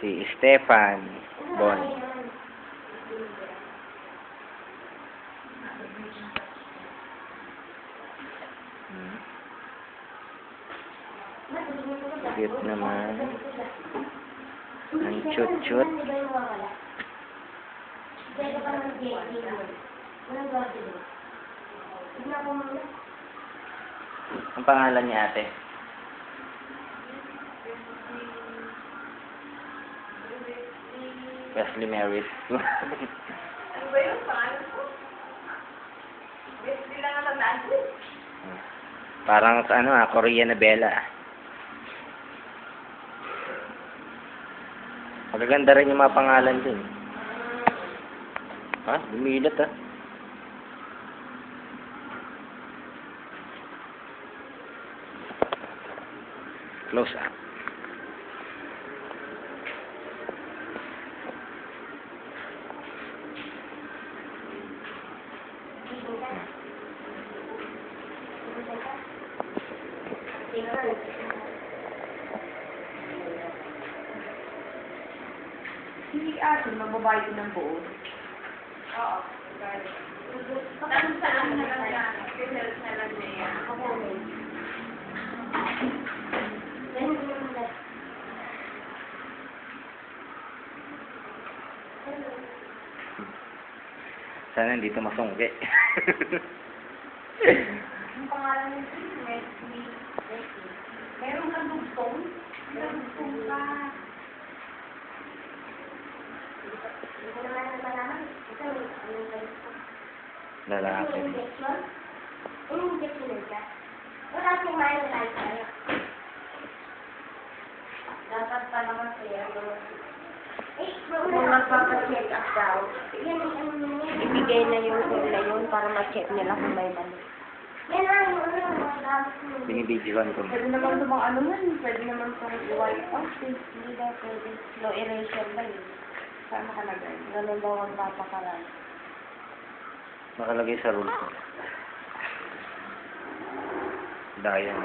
Si Stefan Bon. Cute naman. Ang chut-chut. Ang pangalan niya, ate? Wesley Merritt. Ano ba yun? Pangalan ko? Wesley lang ang nandun. Parang sa ano, Korean novela. Magaganda rin yung mga pangalan din. Ha? Dumilat ah. Close up. Hindi ate, magbabayad ng buo. Oo. Saan na lang yan? Pinels na lang niya yan. Sana hindi ito masungki. Ang pangalan ng Wesley. Meron kang dugtong? Meron dugtong ka. Hindi ko naman malaman. Ito, anong galit ko? Lalaki. Anong injection ka? Wala siyang main-life tayo. Dapat pa naman siya. Kung magpapacheck up daw, ibigay na yung tool na yun para ma-check nila kung may mali. Binibidyoan ko. Pwede naman sa mga ano man, pwede naman sa i-wipe out. Hindi daw pwede. Slow erasure ba yun? Saan nakalagay? Ganun daw ang papakaran. Nakalagay sa rule ko. Dayan.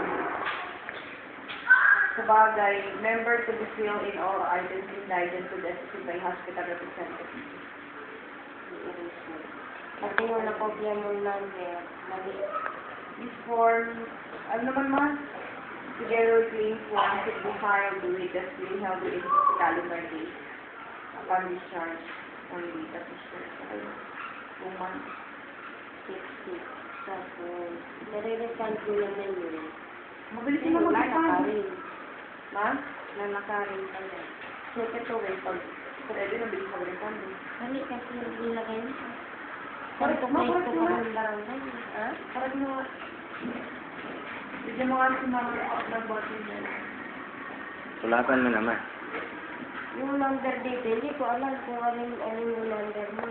Sabagay, member to be filled in all items indicted to the by hospital representative. Pati yung nakopya mo number, mali. This form, ano naman ma? Together with claim form should be filed with the claim held in calendar date upon discharge only. Tapos siya, 2 months, 6 weeks. Tapos, nare-refund ko naman yun. Mabilis na mag-refund. Ma? Lalakarin ka yan. So, ito rin, pag pwede na bilis mag-refund. Mali kasi nilagay mo. Parang tumayo ko pa ng barangay. Ha? Parang mo. Bigyan mo nga si mama ng bottle niya. Sulatan mo naman. Yung number dito, hindi ko alam kung alin yung number mo.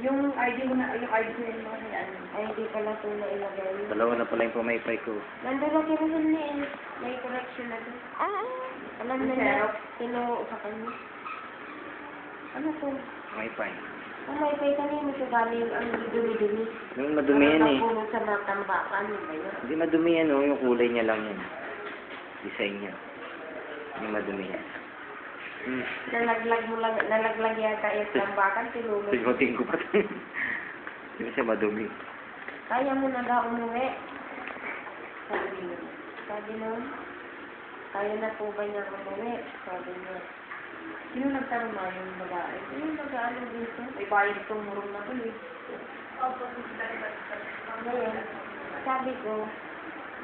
Yung ID mo na, yung ID mo na yan. ID pala ito na ilagay mo. Dalawa na pala yung pumaypay ko. Nandun na kinuhin niya eh. May correction na doon. Alam na niya, tinuo sa kanya. Ano to? Pumaypay. Ang may pay kanino sa galing ang dumi-dumi. Yung madumi yan eh. Ano sa mga tambakan, yun ba yun? Hindi madumi yan oh. Yung kulay niya lang yan. Design niya. Yung madumi yan. Nalaglag mo lang, nalaglag yata yung tambakan, tinulog. Sigotin ko pa ito. Hindi siya madumi. Kaya mo na daw umuwi. Sabi nun, kaya na po ba niya umuwi? Sabi niya. Sino nagtanong na yung babae? Sino yung babae dito? May bayad itong murong na ito eh. Ngayon, sabi ko,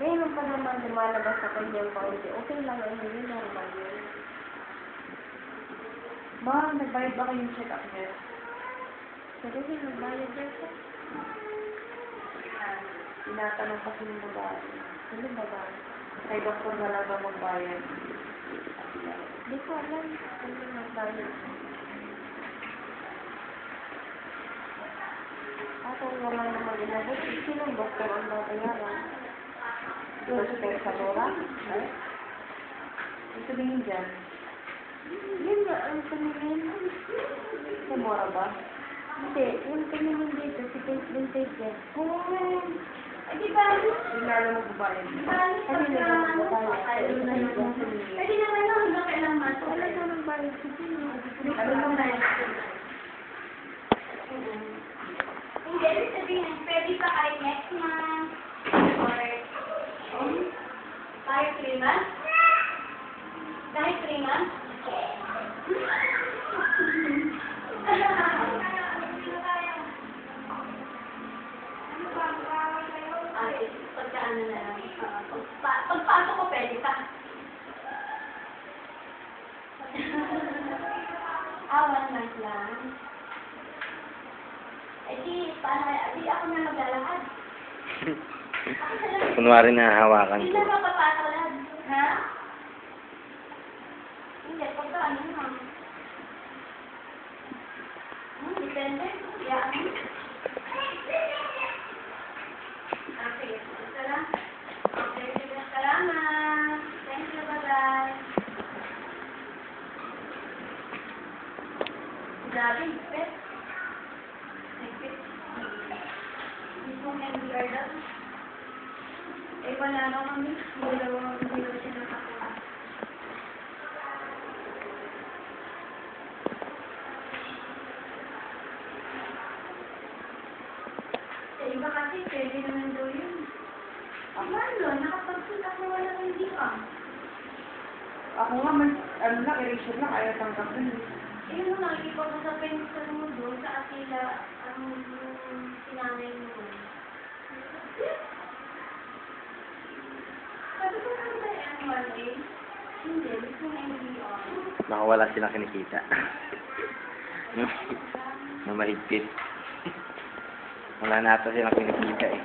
ngayon pa naman lumalabas sa kanyang kaunti. Okay lang, hindi normal yun. Ma, nagbayad ba kayong check-up niya? Sabi ko, nagbayad niya po. Tinatanong kasi ng babae. Sino babae? Kay doktor na lang ba magbayad? Hindi ko alam. Ano magbayad? Ako wala naman inabot. Sino ang doktor ang babayaran? Doktor sa Lora? Ang sabihin dyan? Yun nga, ang tumingin. Sa Mora ba? Hindi, yung tumingin dito, si Vintage yan. Ay, di ba? Yung lalo magbabayad. Balik pag Kasi na ano, magbabayad. ayun na naman. Pwede naman ako hanggang kailangan. Wala na nang bayad sa Ano naman ba yun? Hindi, ibig sabihin, pwede pa kayo next month or kahit 3 months? Kahit 3 months? Ay, pagkaano na lang. Pagpasok ko, pwede pa. 1 month lang. Di ako na maglalakad. Ako na lang. Kunwari na hawakan Hindi ko. na mapapasok lang. Ha? Hindi, pagkaano na. Depende. Yan. Okay, ito lang. Okay, sige. Salamat. Thank you, bye-bye. Grabe, higpit. Higpit. Mismong NBR daw. Eh, wala na kami. Dalawang zero siya nakakuha. Sa iba kasi, pwede naman daw yun. Paano? Nakapagpunta ko wala ng hindi ka. Ako nga, ano lang, erasure lang, ayaw tanggapin. Yun mo, nakikita ko sa pencil mo doon, sa Atila, ang sinanay mo. Sabi ko ano ba yung M1A? Hindi, gusto mo NBR. Baka wala silang kinikita. Na mahigpit. Wala na ata silang kinikita eh.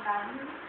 Thank you.